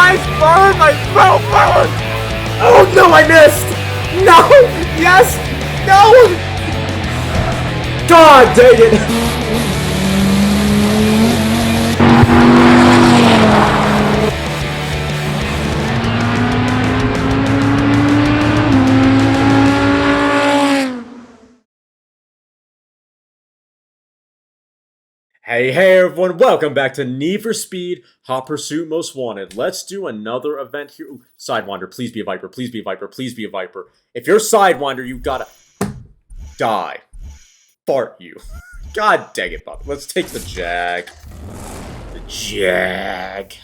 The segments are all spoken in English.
eyes burn! My throat burns! Oh no, I missed! No! Yes! No! God dang it! Hey everyone, welcome back to Need for Speed Hot Pursuit Most Wanted. Let's do another event here. Ooh, Sidewinder, please be a Viper, please be a Viper, please be a Viper. If you're Sidewinder, you gotta die. Fart you. God dang it, Bob. Let's take the Jag. The Jag.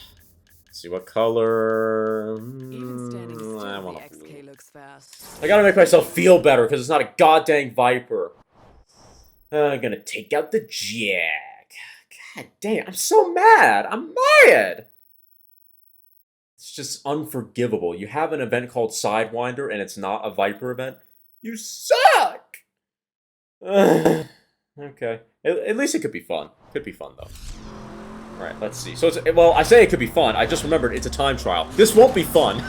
Let's see what color. I want a blue. I gotta make myself feel better because it's not a goddamn Viper. I'm gonna take out the Jag. God damn, I'm so mad! I'm mad! It's just unforgivable. You have an event called Sidewinder and it's not a Viper event? You suck! Okay. At least it could be fun. Could be fun, though. Alright, let's see. So, well, I say it could be fun. I just remembered it's a time trial. This won't be fun.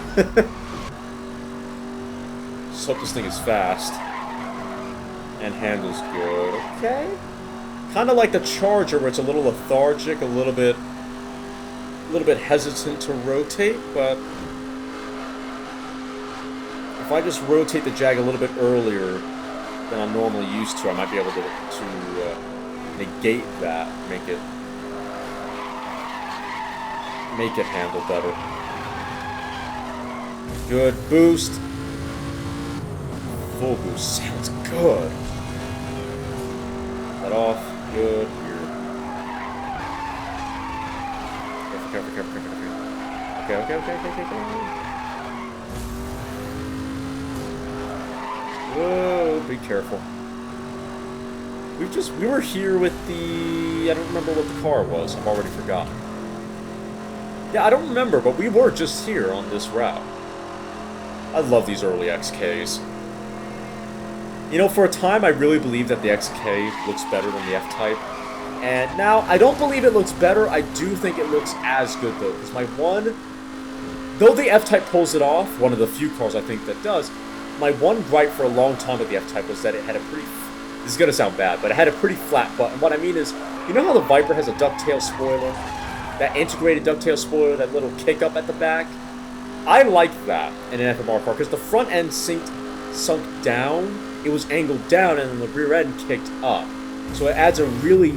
Just hope this thing is fast. And handles good. Okay. Kind of like the Charger, where it's a little lethargic, a little bit hesitant to rotate, but if I just rotate the Jag a little bit earlier than I'm normally used to, I might be able to negate that, make it handle better. Good boost. Full boost sounds good. Let off. Good here. Careful. Okay. Whoa, be careful. We were here with the... I don't remember what the car was. I've already forgotten. Yeah, I don't remember, but we were just here on this route. I love these early XKs. You know, for a time, I really believed that the XK looks better than the F-Type. And now, I don't believe it looks better. I do think it looks as good, though. Because my one... Though the F-Type pulls it off, one of the few cars I think that does, my one gripe for a long time with the F-Type was that it had a pretty... This is going to sound bad, but it had a pretty flat butt. And what I mean is, you know how the Viper has a ducktail spoiler? That integrated ducktail spoiler, that little kick-up at the back? I like that in an FMR car, because the front end sunk down. It was angled down, and then the rear end kicked up. So it adds a really,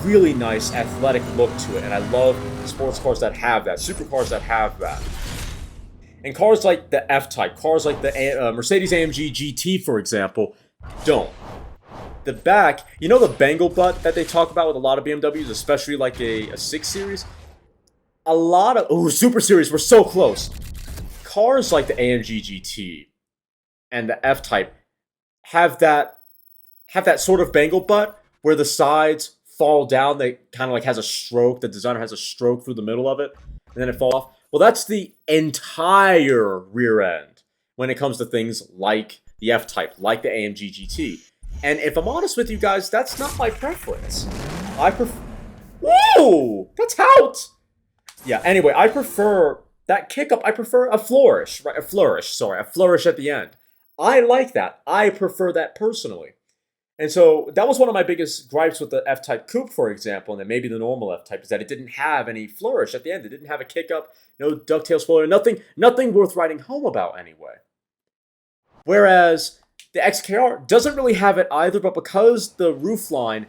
really nice athletic look to it, and I love sports cars that have that, supercars that have that. And cars like the F-Type, cars like the Mercedes-AMG GT, for example, don't. The back, you know the bangle butt that they talk about with a lot of BMWs, especially like a 6 Series? A lot of... Ooh, Super Series, we're so close. Cars like the AMG GT and the F-Type have that sort of bangle butt where the sides fall down. They kind of like has a stroke. The designer has a stroke through the middle of it, and then it falls off. Well, that's the entire rear end when it comes to things like the F-Type, like the AMG GT. And if I'm honest with you guys, that's not my preference. I prefer... Whoa! That's out! Yeah, anyway, I prefer that kick-up. I prefer a flourish, right? A flourish at the end. I like that. I prefer that personally. And so that was one of my biggest gripes with the F-Type Coupe, for example, and then maybe the normal F-Type, is that it didn't have any flourish at the end. It didn't have a kick-up, no ducktail spoiler, nothing worth writing home about anyway. Whereas the XKR doesn't really have it either, but because the roofline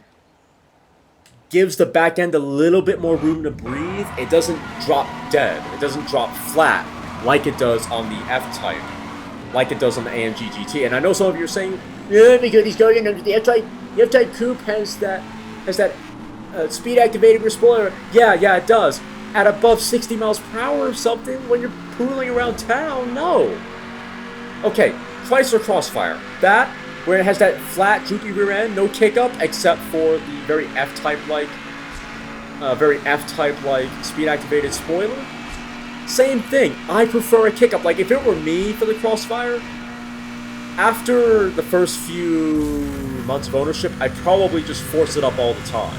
gives the back end a little bit more room to breathe, it doesn't drop dead. It doesn't drop flat like it does on the F-Type. Like it does on the AMG GT. And I know some of you are saying, yeah, because he's going under the F-Type Coupe has that speed-activated rear spoiler. Yeah, it does. At above 60 miles per hour or something, when you're pooling around town, no. Okay, Chrysler Crossfire. That, where it has that flat, droopy rear end, no kick-up, except for the very F-Type-like speed-activated spoiler. Same thing. I prefer a kick-up. Like, if it were me for the Crossfire, after the first few months of ownership, I'd probably just force it up all the time.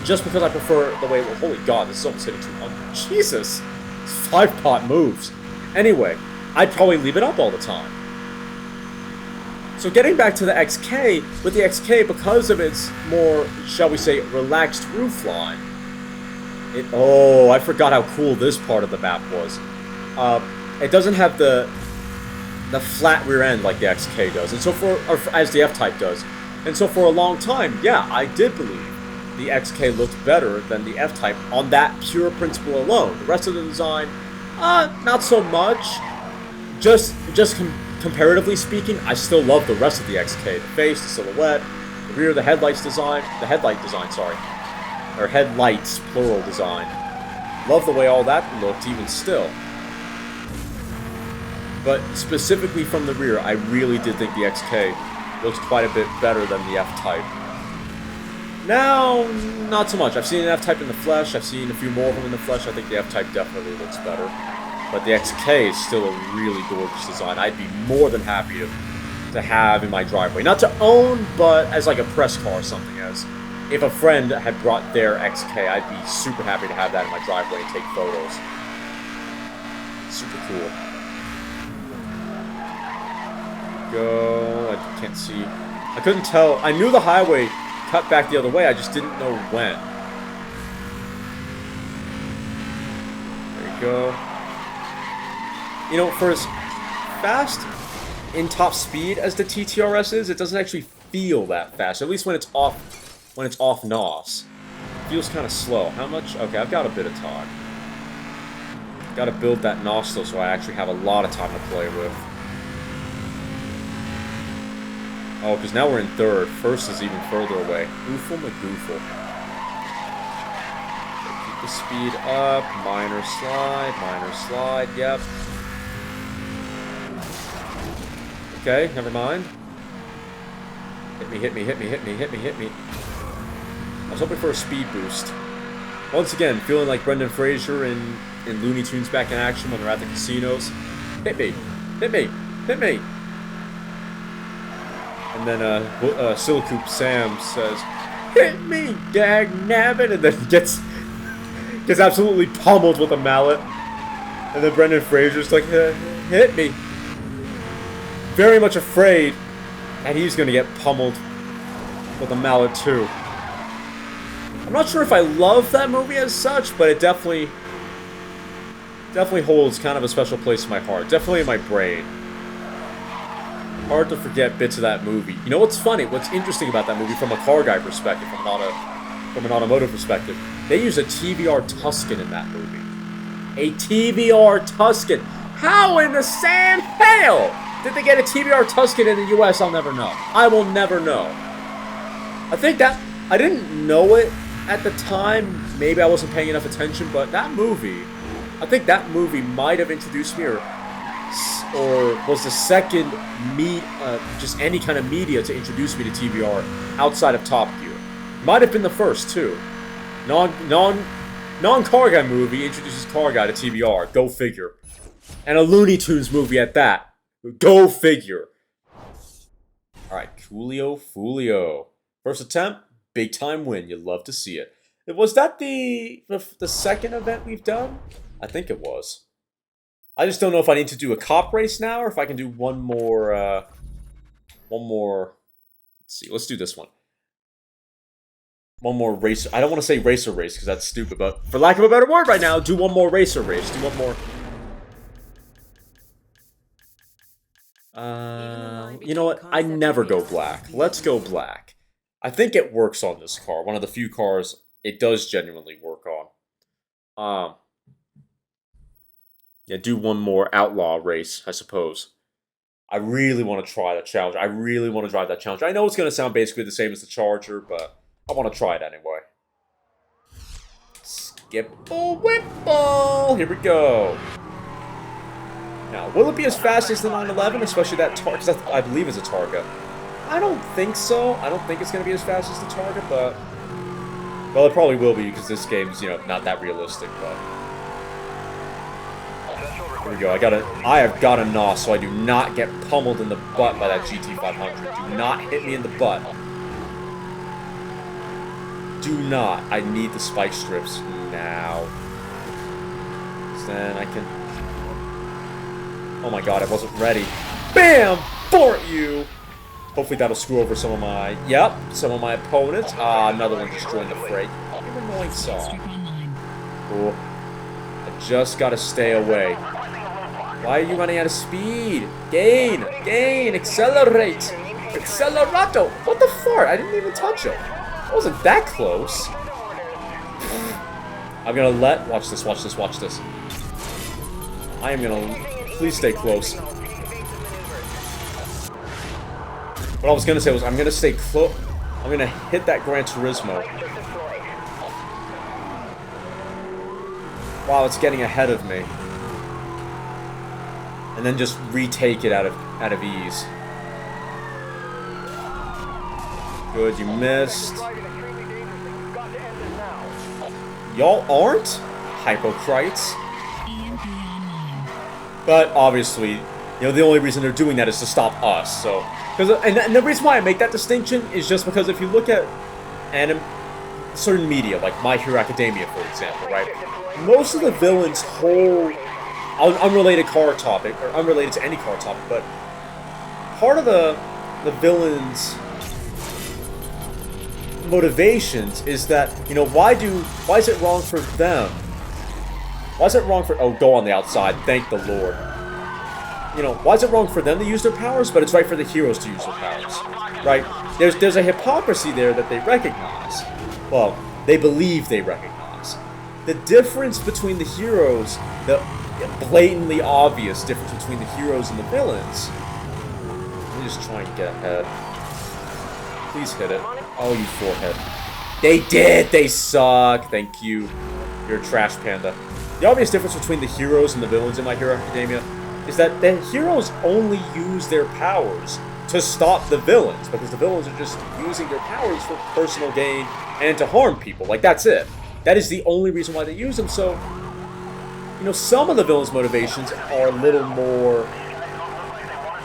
Just because I prefer the way... Holy God, this is almost hitting 200. Jesus! 5-pot moves. Anyway, I'd probably leave it up all the time. So getting back to the XK, with the XK, because of its more, shall we say, relaxed roofline, oh, I forgot how cool this part of the map was. It doesn't have the flat rear end like the XK does, and so as the F-Type does. And so for a long time, yeah, I did believe the XK looked better than the F-Type on that pure principle alone. The rest of the design, not so much. Comparatively speaking, I still love the rest of the XK. The face, the silhouette, the rear, the headlights, sorry. Or headlights, plural design. Love the way all that looked, even still. But specifically from the rear, I really did think the XK looks quite a bit better than the F-Type. Now, not so much. I've seen an F-Type in the flesh. I've seen a few more of them in the flesh. I think the F-Type definitely looks better. But the XK is still a really gorgeous design. I'd be more than happy to have in my driveway. Not to own, but as like a press car or something. As if a friend had brought their XK, I'd be super happy to have that in my driveway and take photos. Super cool. Go. I can't see. I couldn't tell. I knew the highway cut back the other way. I just didn't know when. There you go. You know, for as fast in top speed as the TTRS is, it doesn't actually feel that fast. At least when it's off NOS. It feels kind of slow. How much? Okay, I've got a bit of time. Got to build that NOS though, so I actually have a lot of time to play with. Oh, because now we're in third. First is even further away. Oofle McGoofle. Keep the speed up. Minor slide. Yep. Okay, never mind. Hit me. I was hoping for a speed boost. Once again, feeling like Brendan Fraser in Looney Tunes Back in Action when they're at the casinos. Hit me. And then Silicoop Sam says, "Hit me, dag nabbit," and then gets absolutely pummeled with a mallet. And then Brendan Fraser's like, "Hit me." Very much afraid that he's going to get pummeled with a mallet too. I'm not sure if I love that movie as such, but it definitely holds kind of a special place in my heart. Definitely in my brain. Hard to forget bits of that movie. You know what's funny? What's interesting about that movie from a car guy perspective, from an automotive perspective, they use a TVR Tuscan in that movie. A TVR Tuscan. How in the Sam hell did they get a TVR Tuscan in the US? I'll never know. I will never know. I think that I didn't know it at the time. Maybe I wasn't paying enough attention, but that movie, I think that movie might have introduced me, or was the second just any kind of media to introduce me to TVR outside of Top Gear. Might have been the first too. Non-car guy movie introduces car guy to TVR. Go figure. And a Looney Tunes movie at that. Go figure. Alright, Coolio Foolio. First attempt, big time win. You love to see it. Was that the second event we've done? I think it was. I just don't know if I need to do a cop race now, or if I can do one more, let's see, let's do this one. One more racer. I don't want to say racer race, because that's stupid, but for lack of a better word right now, do one more racer race. Do one more. You know what? I never go black. Let's go black. I think it works on this car. One of the few cars it does genuinely work on. Yeah, do one more outlaw race, I suppose. I really want to try that challenge. I really want to drive that challenge. I know it's going to sound basically the same as the Charger, but I want to try it anyway. Skipple Whipple! Here we go. Now, will it be as fast as the 911, especially that Targa? Because I believe it's a Targa. I don't think so. I don't think it's going to be as fast as the Targa, but... well, it probably will be, because this game's, not that realistic, but... here we go. I have got a NOS, so I do not get pummeled in the butt by that GT500. Do not hit me in the butt. Do not. I need the spike strips now. then I can... Oh my god, I wasn't ready. Bam! Fort you! Hopefully that'll screw over some of my... Yep, some of my opponents. Ah, another one just joined the fray. You're annoying saw. Cool. I just gotta stay away. Why are you running out of speed? Gain! Gain! Accelerate! Accelerato! What the fart? I didn't even touch him. I wasn't that close. I'm gonna let... Watch this, watch this, watch this. I am gonna... Please stay close. What I was gonna say was I'm gonna stay close. I'm gonna hit that Gran Turismo. Wow, it's getting ahead of me. And then just retake it out of ease. Good, you missed. Y'all aren't hypocrites. But obviously, you know, the only reason they're doing that is to stop us. So, and the reason why I make that distinction is just because if you look at certain media, like My Hero Academia, for example, right? Most of the villains' whole unrelated car topic, or unrelated to any car topic, but part of the villains' motivations is that, you know, why is it wrong for them? Why is it wrong for... Oh, go on the outside. Thank the Lord. You know, why is it wrong for them to use their powers, but it's right for the heroes to use their powers? Right? There's a hypocrisy there that they recognize. Well, they believe they recognize. The difference between the heroes, the blatantly obvious difference between the heroes and the villains... Let me just try and get ahead. Please hit it. Oh, you forehead. They did! They suck! Thank you. You're a trash panda. The obvious difference between the heroes and the villains in My Hero Academia is that the heroes only use their powers to stop the villains, because the villains are just using their powers for personal gain and to harm people. Like, that's it. That is the only reason why they use them. So, you know, some of the villains' motivations are a little more...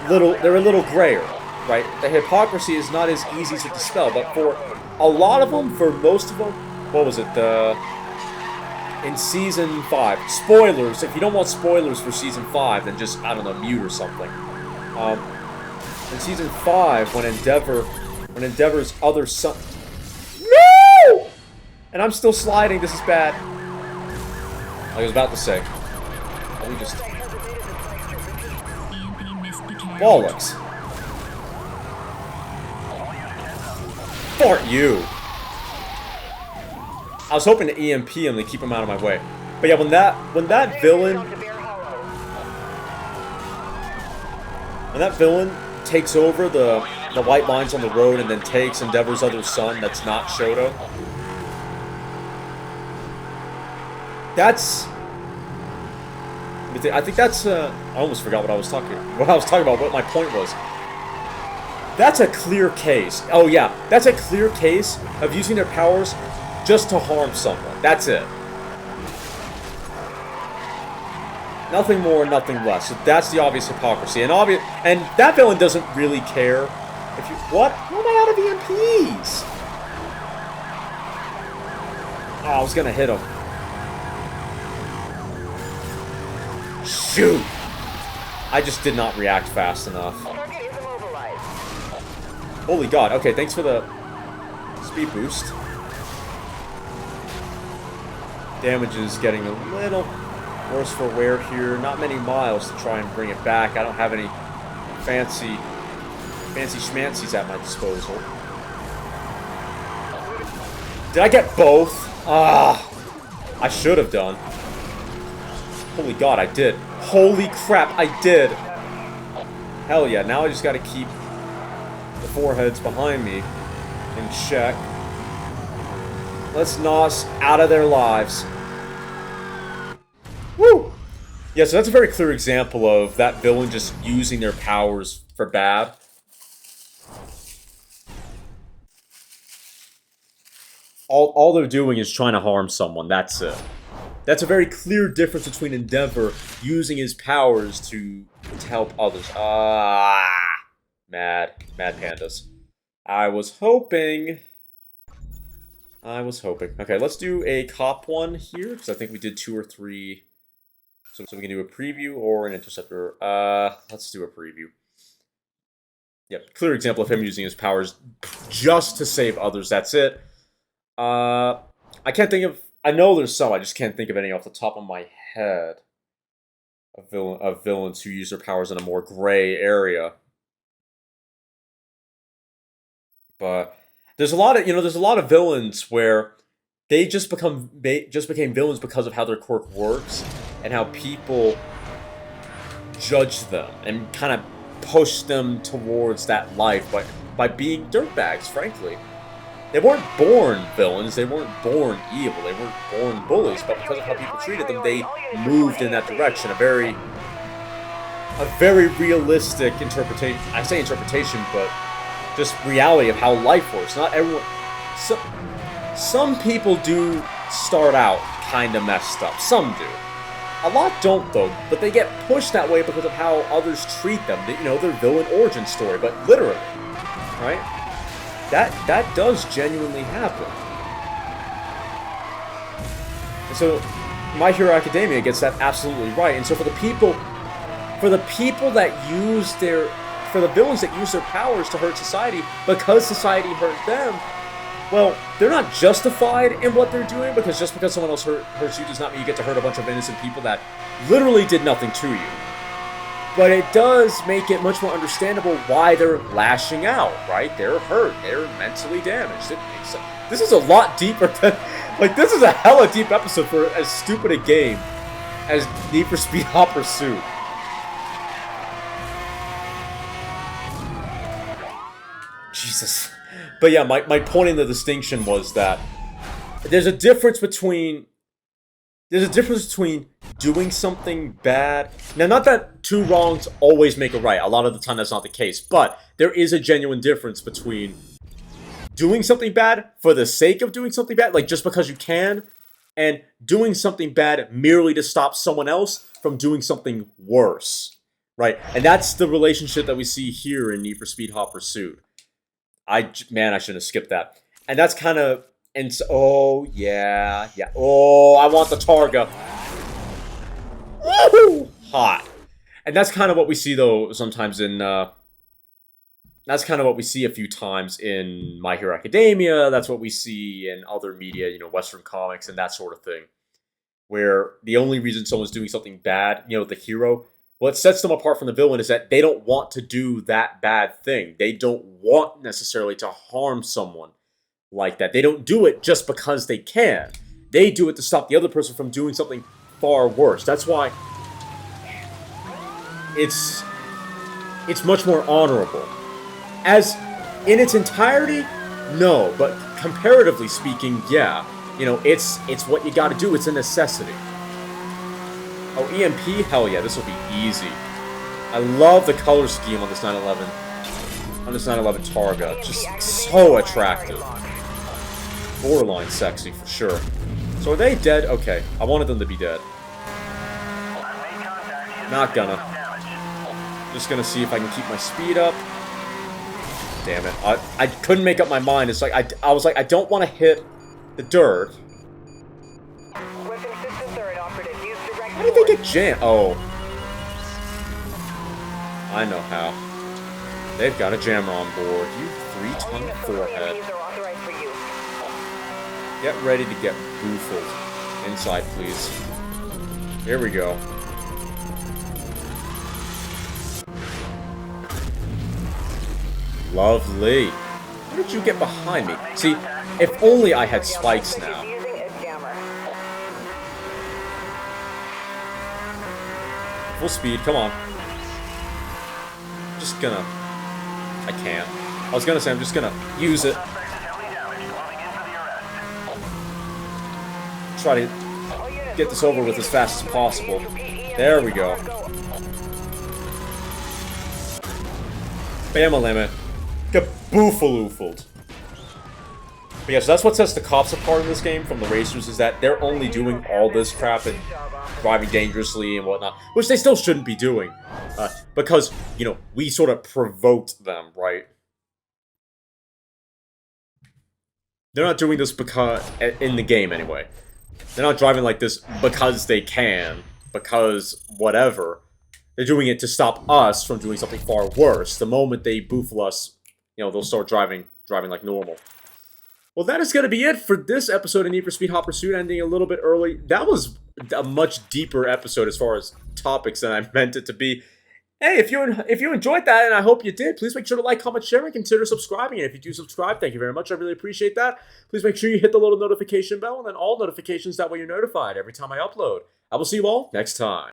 They're a little grayer, right? The hypocrisy is not as easy to dispel, but for a lot of them, for most of them, what was it, in Season 5, spoilers, if you don't want spoilers for Season 5, then just, I don't know, mute or something. In Season 5, when Endeavor's other son... No! And I'm still sliding, this is bad. I was about to say. Let me just... Bollocks. Fart you! I was hoping to EMP him to keep him out of my way. But yeah, when that villain takes over the white lines on the road and then takes Endeavor's other son that's not Shoto, that's... I think that's, I almost forgot what I was talking about, what my point was. That's a clear case. Oh yeah, that's a clear case of using their powers just to harm someone. That's it. Nothing more, nothing less. So that's the obvious hypocrisy. And that villain doesn't really care if you... What? How am I out of EMPs? Oh, I was gonna hit him. Shoot! I just did not react fast enough. Holy god. Okay, thanks for the speed boost. Damage is getting a little worse for wear here. Not many miles to try and bring it back. I don't have any fancy schmancies at my disposal. Did I get both? Ah! I should have done. Holy god, I did. Holy crap, I did! Hell yeah, now I just gotta keep the foreheads behind me in check. Let's nos out of their lives. Woo! Yeah, so that's a very clear example of that villain just using their powers for bad. All they're doing is trying to harm someone, that's it. That's a very clear difference between Endeavor using his powers to help others. Mad pandas. I was hoping. Okay, let's do a cop one here, because I think we did 2 or 3 So we can do a preview or an interceptor. Let's do a preview. Yep, clear example of him using his powers just to save others. That's it. I can't think of... I know there's some, I just can't think of any off the top of my head. Of villains who use their powers in a more gray area. But there's a lot of, there's a lot of villains where they just became villains because of how their quirk works and how people judge them and kind of push them towards that life by being dirtbags, frankly. They weren't born villains, they weren't born evil, they weren't born bullies, but because of how people treated them, they moved in that direction. A very realistic interpretation. I say interpretation, but just reality of how life works. Not everyone... Some people do start out kind of messed up. Some do. A lot don't, though, but they get pushed that way because of how others treat them. Their villain origin story, but literally, right? That does genuinely happen. And so, My Hero Academia gets that absolutely right. And so for the villains that use their powers to hurt society because society hurt them, well, they're not justified in what they're doing, because just because someone else hurts you does not mean you get to hurt a bunch of innocent people that literally did nothing to you. But it does make it much more understandable why they're lashing out, right? They're hurt. They're mentally damaged. It makes sense. This is a lot deeper than... Like, this is a hella deep episode for as stupid a game as Need for Speed Hot Pursuit. Jesus. But yeah, my point in the distinction was that there's a difference between doing something bad. Now, not that two wrongs always make a right. A lot of the time that's not the case. But there is a genuine difference between doing something bad for the sake of doing something bad, like just because you can, and doing something bad merely to stop someone else from doing something worse. Right? And that's the relationship that we see here in Need for Speed Hot Pursuit. Man, I shouldn't have skipped that. And that's kind of... And so, oh, yeah. Oh, I want the Targa. Woohoo! Hot. And that's kind of what we see, though, sometimes in... That's kind of what we see a few times in My Hero Academia. That's what we see in other media, Western comics and that sort of thing. Where the only reason someone's doing something bad, the hero... What sets them apart from the villain is that they don't want to do that bad thing. They don't want necessarily to harm someone like that. They don't do it just because they can. They do it to stop the other person from doing something far worse. That's why it's much more honorable. As in its entirety, no, but comparatively speaking, yeah. It's what you gotta do. It's a necessity. Oh, EMP? Hell yeah, this will be easy. I love the color scheme on this 911. On this 911 Targa. Just so attractive. Borderline sexy, for sure. So are they dead? Okay, I wanted them to be dead. Not gonna. Just gonna see if I can keep my speed up. Damn it. I couldn't make up my mind. It's like, I was like, I don't want to hit the dirt. How did they get jammed? Oh. I know how. They've got a jammer on board. You 3-ton forehead. Get ready to get boofled. Inside, please. Here we go. Lovely. How did you get behind me? See, if only I had spikes now. Full speed, come on. Just gonna... I can't. I was gonna say I'm just gonna use it. Try to get this over with as fast as possible. There we go. Bam-a-lamma. Kaboofaloofled. But yeah, so that's what sets the cops apart in this game from the racers, is that they're only doing all this crap and driving dangerously and whatnot, which they still shouldn't be doing, because, we sort of provoked them, right? They're not doing this because, in the game anyway, they're not driving like this because they can. because whatever. They're doing it to stop us from doing something far worse. The moment they boofle us, they'll start driving like normal. Well, that is going to be it for this episode of Need for Speed Hot Pursuit, ending a little bit early. That was a much deeper episode as far as topics than I meant it to be. Hey, if you enjoyed that, and I hope you did, please make sure to like, comment, share, and consider subscribing. And if you do subscribe, thank you very much. I really appreciate that. Please make sure you hit the little notification bell and then all notifications. That way you're notified every time I upload. I will see you all next time.